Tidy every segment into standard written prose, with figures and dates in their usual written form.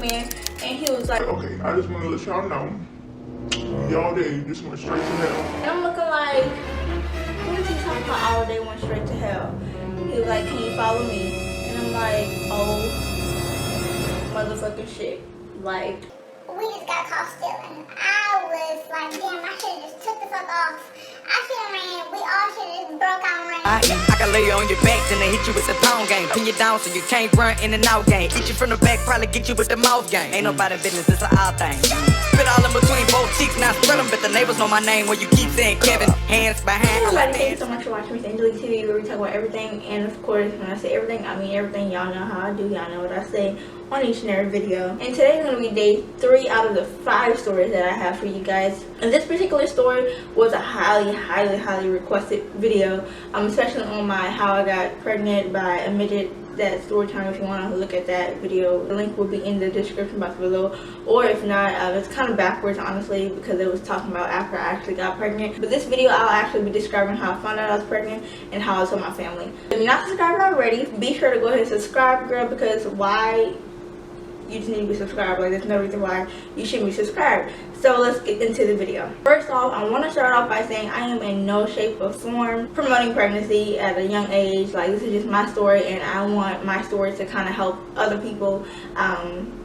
pregnant, and he was like, okay, I just want to let y'all know, y'all day just went straight to hell. And I'm looking like, what is he talking about? All day went straight to hell. He was like, can you follow me? And I'm like, oh, motherfucking shit. Like, we just got caught stealing. I was like, damn, I should have just took the fuck off. I should have ran. We all should have just broke out and ran. I can lay you on your back, then I hit you with the pound game. Pin you down so you can't run in and out game. Eat you from the back, probably get you with the mouth game. Ain't nobody business, it's an our thing. Spit all in between both cheeks, now spread them, but the neighbors know my name. Where you keep saying Kevin, hands behind. Everybody, thank you so much for watching MissAngeliqueTV, where we talk about everything. And of course, when I say everything, I mean everything. Y'all know how I do, y'all know what I say on each and every video. And today's gonna be day 3 out of the 5 stories that I have for you guys. And this particular story was a highly requested video, especially on my how I got pregnant by a midget. That story time, if you want to look at that video, the link will be in the description box below, or if not, it's kind of backwards honestly, because it was talking about after I actually got pregnant. But this video, I'll actually be describing how I found out I was pregnant and how I told my family. If you're not subscribed already, be sure to go ahead and subscribe, girl, because why? You just need to be subscribed. Like, there's no reason why you shouldn't be subscribed. So let's get into the video. First off, I want to start off by saying I am in no shape or form promoting pregnancy at a young age. Like, this is just my story, and I want my story to kind of help other people.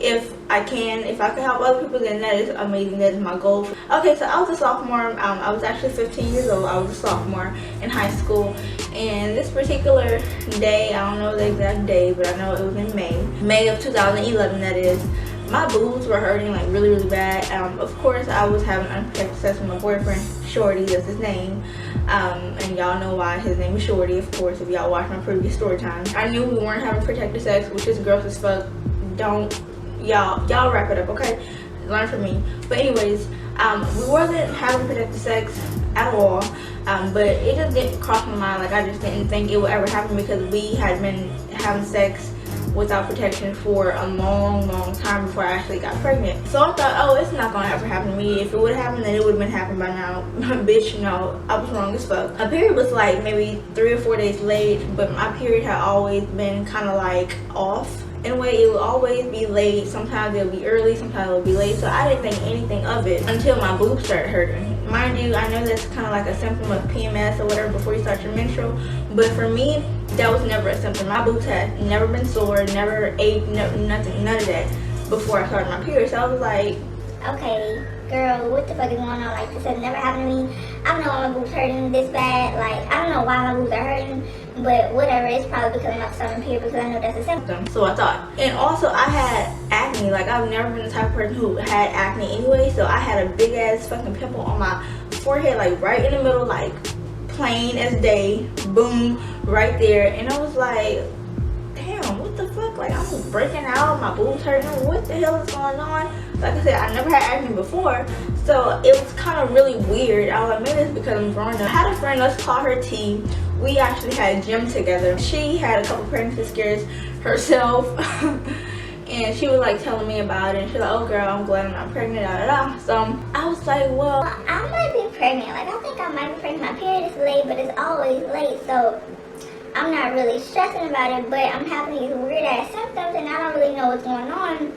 If I can help other people, then that is amazing. That is my goal. Okay, so I was a sophomore. I was actually 15 years old. I was a sophomore in high school, and this particular day, I don't know the exact day, but I know it was in May of 2011. That is. My boobs were hurting like really bad. Of course, I was having unprotected sex with my boyfriend, Shorty, that's his name. And y'all know why his name is Shorty, of course, if y'all watched my previous story time. I knew we weren't having protected sex, which is gross as fuck. Don't, y'all wrap it up, okay? Learn from me. But anyways, we wasn't having protected sex at all. But it just didn't cross my mind. Like, I just didn't think it would ever happen, because we had been having sex without protection for a long time before I actually got pregnant. So I thought, oh, it's not gonna ever happen to me. If it would have happened, then it would have been happening by now. Bitch, no, I was wrong as fuck. My period was like maybe 3 or 4 days late, but my period had always been kind of like off. In a way, it would always be late. Sometimes it would be early, sometimes it would be late. So I didn't think anything of it until my boobs started hurting. Mind you, I know that's kind of like a symptom of PMS or whatever before you start your menstrual, but for me, that was never a symptom. My boobs had never been sore, never ached, nothing, none of that before I started my period. So I was like, okay, girl, what the fuck is going on? Like, this has never happened to me. I don't know why my boobs hurting this bad. Like, I don't know why my boobs are hurting, but whatever. It's probably because I'm not starting period, because I know that's a symptom. So I thought. And also, I had acne. Like, I've never been the type of person who had acne anyway. So I had a big ass fucking pimple on my forehead, like right in the middle, like plain as day. Boom, right there. And I was like, damn, what the fuck? Like, I'm breaking out, my boobs hurting. What the hell is going on? Like I said, I never had acne before, so it was kind of really weird. I was like, maybe it's because I'm growing up. I had a friend, let's call her T. We actually had gym together. She had a couple pregnancy scares herself. And she was like telling me about it, and she was like, oh girl, I'm glad I'm not pregnant, So I was like, well, I might be pregnant. Like, I think I might be pregnant. My period is late, but it's always late, so I'm not really stressing about it, but I'm having these weird ass symptoms, and I don't really know what's going on,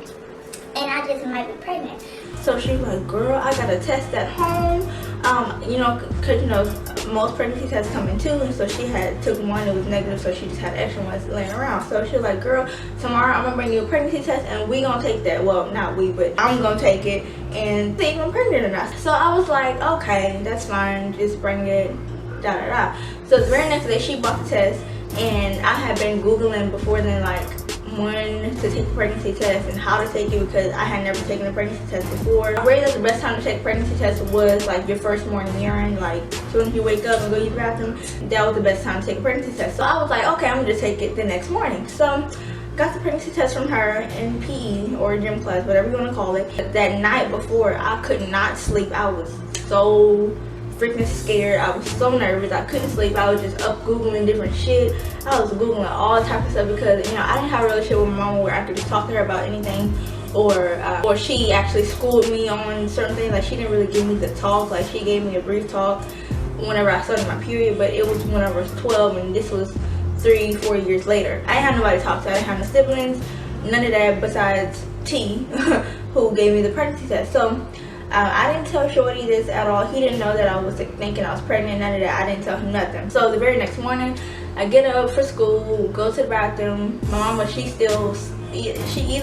and I just might be pregnant. So she was like, girl, I got a test at home, you know, because, you know, most pregnancy tests come in 2, and so she had took one, it was negative, so she just had extra ones laying around. So she was like, girl, tomorrow I'm gonna bring you a pregnancy test, and we gonna take that. Well, not we, but I'm gonna take it and see if I'm pregnant or not. So I was like, okay, that's fine, just bring it, So the very next day, she bought the test, and I had been Googling before then, like, when to take a pregnancy test and how to take it, because I had never taken a pregnancy test before. I read that the best time to take a pregnancy test was like your first morning urine, like as soon as you wake up and go to the bathroom, that was the best time to take a pregnancy test. So I was like, okay, I'm gonna just take it the next morning. So got the pregnancy test from her in PE or gym class, whatever you want to call it. That night before, I could not sleep. I was so freaking scared. I was so nervous. I couldn't sleep. I was just up Googling different shit. I was Googling all types of stuff, because, you know, I didn't have a relationship with my mom where I could just talk to her about anything, or she actually schooled me on certain things. Like, she didn't really give me the talk. Like, she gave me a brief talk whenever I started my period, but it was when I was 12, and this was 3-4 years later. I didn't have nobody to talk to. I didn't have no siblings, none of that, besides T who gave me the pregnancy test. So I didn't tell Shorty this at all. He didn't know that I was thinking I was pregnant, none of that. I didn't tell him nothing. So the very next morning, I get up for school, go to the bathroom. My mama, she either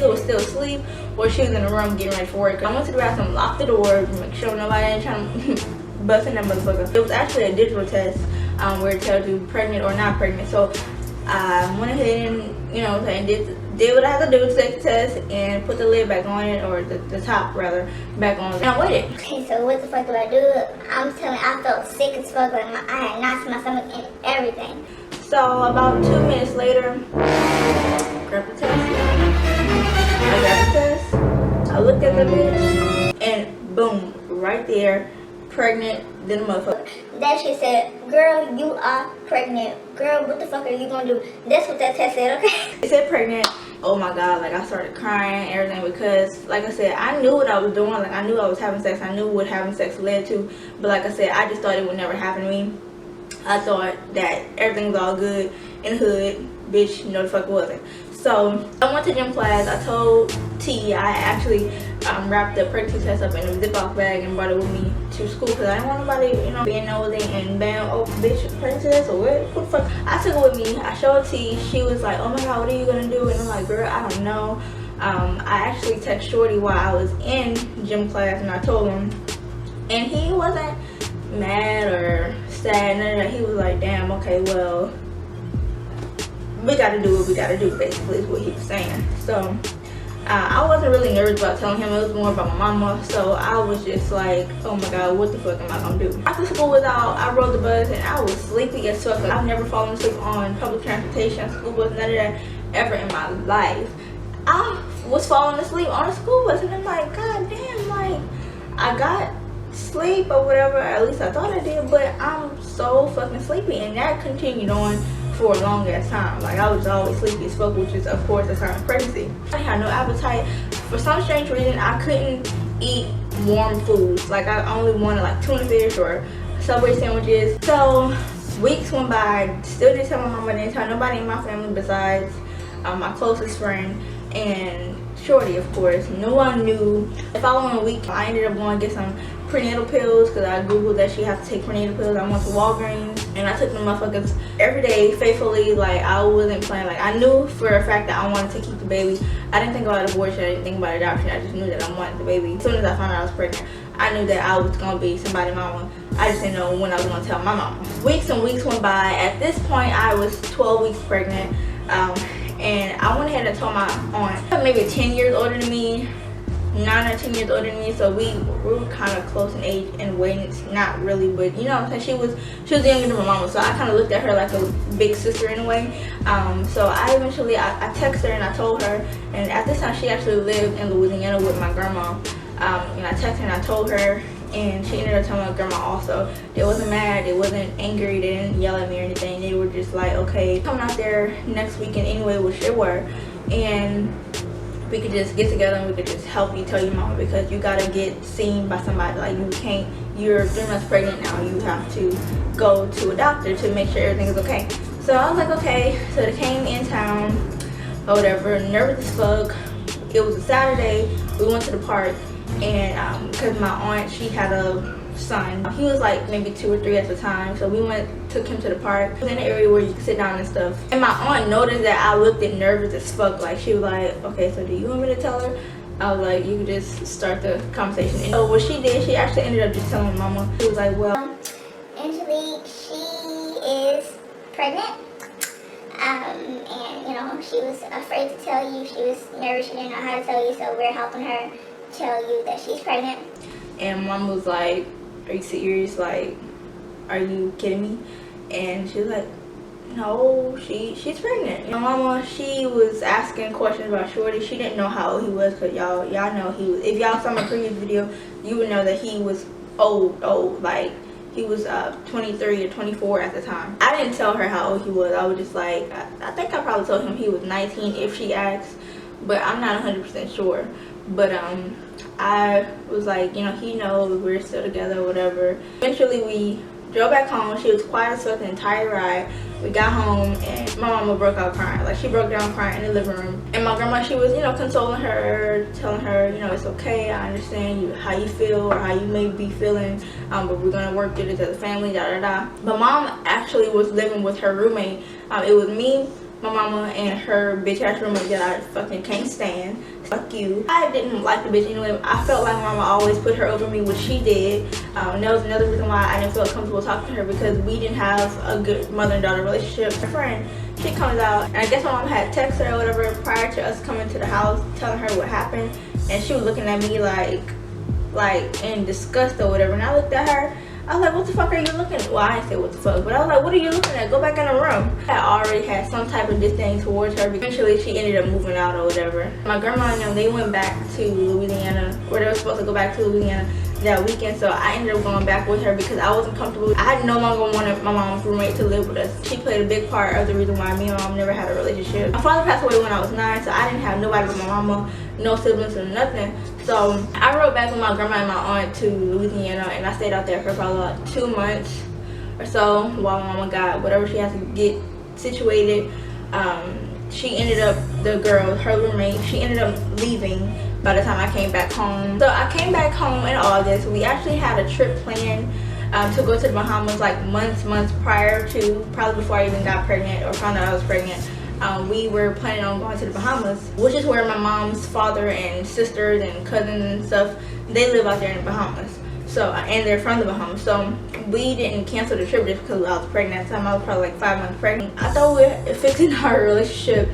was still asleep or she was in the room getting ready for work. I went to the bathroom, locked the door, make sure nobody ain't trying to bust in that motherfucker. It was actually a digital test where it tells you pregnant or not pregnant. So I went ahead and, you know, did what I had to do to take the test and put the lid back on it, or the top rather, back on, and I waited. Okay, so what the fuck do I do? I'm telling you, I felt sick as fuck. Like I had knots in my stomach and everything. So about 2 minutes later, grabbed the test. I grabbed the test. I looked at the bitch, and boom, right there, pregnant than a motherfucker. That shit said, girl, you are pregnant. Girl, what the fuck are you gonna do? That's what that test said, okay? It said pregnant. Oh my god, like I started crying, everything, because like I said, I knew what I was doing. Like I knew I was having sex. I knew what having sex led to. But like I said, I just thought it would never happen to me. I thought that everything was all good in the hood. Bitch, no the fuck it wasn't. So I went to gym class. I told T I actually wrapped the pregnancy test up in a Ziploc bag and brought it with me to school because I didn't want nobody, you know, being nosy and bam, oh bitch, pregnancy test or what the fuck. I took it with me. I showed T. She was like, oh my god, what are you gonna do? And I'm like, girl, I don't know. I actually texted Shorty while I was in gym class and I told him, and he wasn't mad or sad, none of that. He was like, damn, okay, well, we gotta do what we gotta do, basically is what he was saying. So I wasn't really nervous about telling him. It was more about my mama. So I was just like, oh my god, what the fuck am I gonna do? After school was out, I rode the bus and I was sleepy as fuck. I've never fallen asleep on public transportation, school bus, none of that ever in my life. I was falling asleep on a school bus and I'm like, god damn, like I got sleep or whatever, at least I thought I did, but I'm so fucking sleepy, and that continued on for a long ass time. Like I was always sleepy as fuck, which is of course a sign of pregnancy. I had no appetite. For some strange reason, I couldn't eat warm foods. Like I only wanted like tuna fish or Subway sandwiches. So weeks went by, still didn't tell my mama, didn't tell nobody in my family besides my closest friend and Shorty, of course. No one knew. The following week, I ended up going to get some prenatal pills because I googled that she had to take prenatal pills. I went to Walgreens and I took them motherfuckers every day faithfully. Like I wasn't playing. Like I knew for a fact that I wanted to keep the baby. I didn't think about abortion, I didn't think about adoption. I just knew that I wanted the baby. As soon as I found out I was pregnant, I knew that I was gonna be somebody's mama. I just didn't know when I was gonna tell my mama. Weeks and weeks went by. At this point I was 12 weeks pregnant, and I went ahead and told my aunt, maybe 10 years older than me, 9 or 10 years older than me, so we were kind of close in age and weight. Not really, but you know what I'm saying, she was younger than my mama, so I kind of looked at her like a big sister in a way. So I eventually I texted her and I told her, and at this time she actually lived in Louisiana with my grandma. And I texted her and I told her, and she ended up telling my grandma also. They wasn't mad, they wasn't angry, they didn't yell at me or anything. They were just like, okay, coming out there next weekend anyway, which they were, and we could just get together and we could just help you tell your mama, because you gotta get seen by somebody. Like you can't, you're 3 months pregnant now, you have to go to a doctor to make sure everything is okay. So I was like, okay. So they came in town or whatever, nervous as fuck. It was a Saturday. We went to the park, and because my aunt, she had a son. He was like maybe 2 or 3 at the time, so we took him to the park. It was in the area where you could sit down and stuff, and my aunt noticed that I looked nervous as fuck. Like she was like, okay, so do you want me to tell her? I was like, you can just start the conversation. And so what she did, she actually ended up just telling my mama. She was like, well, Angelique, she is pregnant, and you know, she was afraid to tell you. She was nervous, she didn't know how to tell you, so we're helping her tell you that she's pregnant. And mom was like, are you serious? Like, are you kidding me? And she was like, no, she's pregnant. My mama, she was asking questions about Shorty. She didn't know how old he was, because y'all know he was, if y'all saw my previous video, you would know that he was old. Like he was 23 or 24 at the time. I didn't tell her how old he was. I was just like, I think I probably told him he was 19 if she asked, but I'm not 100% sure. But I was like, you know, he knows we're still together or whatever. Eventually we Drove back home. She was quiet as fuck the entire ride. We got home and my mama broke out crying. Like, she broke down crying in the living room. And my grandma, she was, you know, consoling her, telling her, you know, it's okay, I understand you, how you feel or how you may be feeling, but we're gonna work through this as a family, da da da. But mom actually was living with her roommate. It was me, my mama, and her bitch ass roommate that I fucking can't stand. Fuck you. I didn't like the bitch anyway. I felt like mama always put her over me, which she did. And that was another reason why I didn't feel comfortable talking to her, because we didn't have a good mother and daughter relationship. Her friend, she comes out, and I guess my mom had texted her or whatever prior to us coming to the house, telling her what happened, and she was looking at me like in disgust or whatever. And I looked at her. I was like, what the fuck are you looking at? Well, I didn't say what the fuck, but I was like, what are you looking at? Go back in the room. I already had some type of disdain towards her. Eventually, she ended up moving out or whatever. My grandma and them, they went back to Louisiana, or they were supposed to go back to Louisiana that weekend. So I ended up going back with her because I wasn't comfortable. I no longer wanted my mom's roommate to live with us. She played a big part of the reason why me and my mom never had a relationship. My father passed away when I was 9, so I didn't have nobody but my mama, no siblings or nothing. So I rode back with my grandma and my aunt to Louisiana, and I stayed out there for probably like 2 months or so while my mama got whatever she had to get situated. She ended up, the girl, her roommate, she ended up leaving by the time I came back home. So I came back home in August. We actually had a trip planned to go to the Bahamas like months prior to, probably before I even got pregnant or found out I was pregnant. We were planning on going to the Bahamas, which is where my mom's father and sisters and cousins and stuff, they live out there in the Bahamas. So, and they're from the Bahamas. So we didn't cancel the trip just because I was pregnant at the time. I was probably like 5 months pregnant. I thought we were fixing our relationship.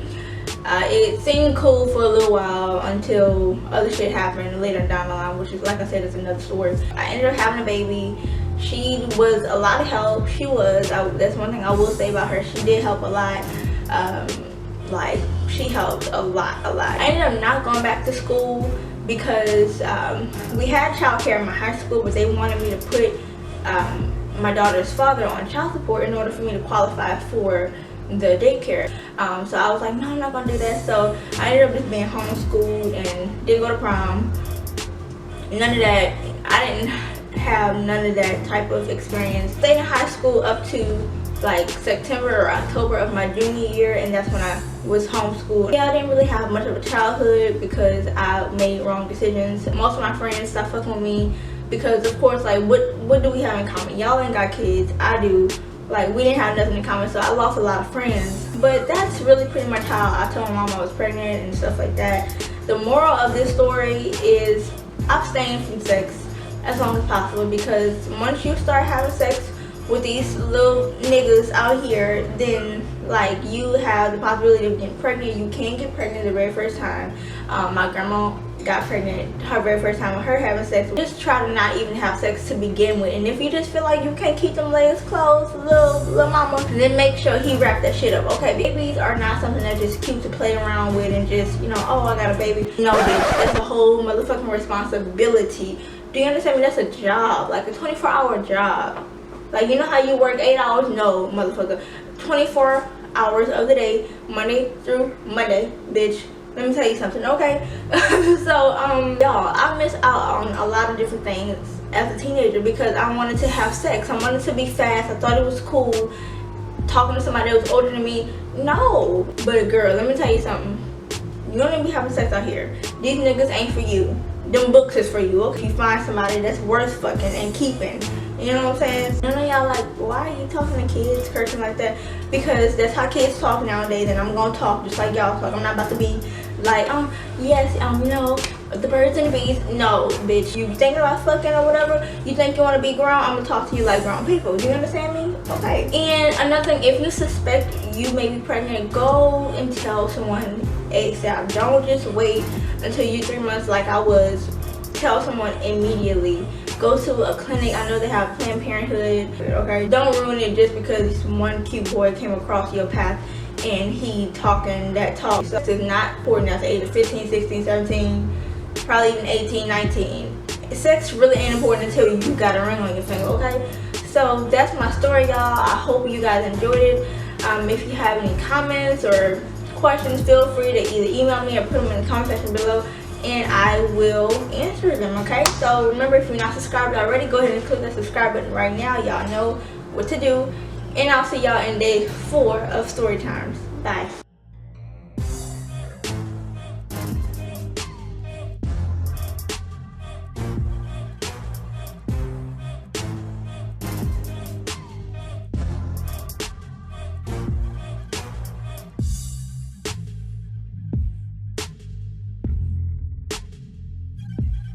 It seemed cool for a little while until other shit happened later down the line, which is, like I said, it's another story. I ended up having a baby. She was a lot of help. She was. That's one thing I will say about her. She did help a lot. Like, she helped a lot. I ended up not going back to school because we had childcare in my high school, but they wanted me to put my daughter's father on child support in order for me to qualify for the daycare. So I was like, no, I'm not gonna do that. So I ended up just being homeschooled and didn't go to prom. None of that. I didn't have none of that type of experience. Stayed in high school up to like September or October of my junior year, and that's when I was homeschooled. Yeah, I didn't really have much of a childhood because I made wrong decisions. Most of my friends stopped fucking with me because, of course, like, what do we have in common? Y'all ain't got kids. I do. Like, we didn't have nothing in common, so I lost a lot of friends. But that's really pretty much how I told my mom I was pregnant and stuff like that. The moral of this story is abstain from sex as long as possible, because once you start having sex with these little niggas out here, then like you have the possibility of getting pregnant. You can get pregnant the very first time. My grandma got pregnant her very first time with her having sex. Just try to not even have sex to begin with, and if you just feel like you can't keep them legs closed, little mama, then make sure he wrap that shit up. Okay, babies are not something that's just cute to play around with and just, you know, oh, I got a baby. No, bitch, that's a whole motherfucking responsibility. Do you understand me? That's a job, like a 24-hour job. Like, you know how you work 8 hours? No, motherfucker. 24 hours of the day, Monday through Monday, bitch. Let me tell you something, okay? So, y'all, I missed out on a lot of different things as a teenager because I wanted to have sex. I wanted to be fast. I thought it was cool talking to somebody that was older than me. No. But, girl, let me tell you something. You don't even be having sex out here. These niggas ain't for you. Them books is for you, okay? You find somebody that's worth fucking and keeping. You know what I'm saying? None of y'all like, why are you talking to kids, cursing like that? Because that's how kids talk nowadays, and I'm gonna talk just like y'all talk. I'm not about to be like, yes, you know, the birds and the bees. No, bitch. You thinking about fucking or whatever? You think you want to be grown? I'm gonna talk to you like grown people. Do you understand me? Okay. And another thing, if you suspect you may be pregnant, go and tell someone ASAP. Don't just wait until you're 3 months like I was. Tell someone immediately. Go to a clinic. I know they have Planned Parenthood. Okay, don't ruin it just because one cute boy came across your path and he talking that talk. So it's not important at the age of 15, 16, 17, probably even 18, 19. Sex really ain't important until you got a ring on your finger, okay? So that's my story, y'all. I hope you guys enjoyed it. If you have any comments or questions, feel free to either email me or put them in the comment section below. and I will answer them, okay? So remember, if you're not subscribed already, go ahead and click that subscribe button right now. Y'all know what to do. And I'll see y'all in day 4 of story times. Bye.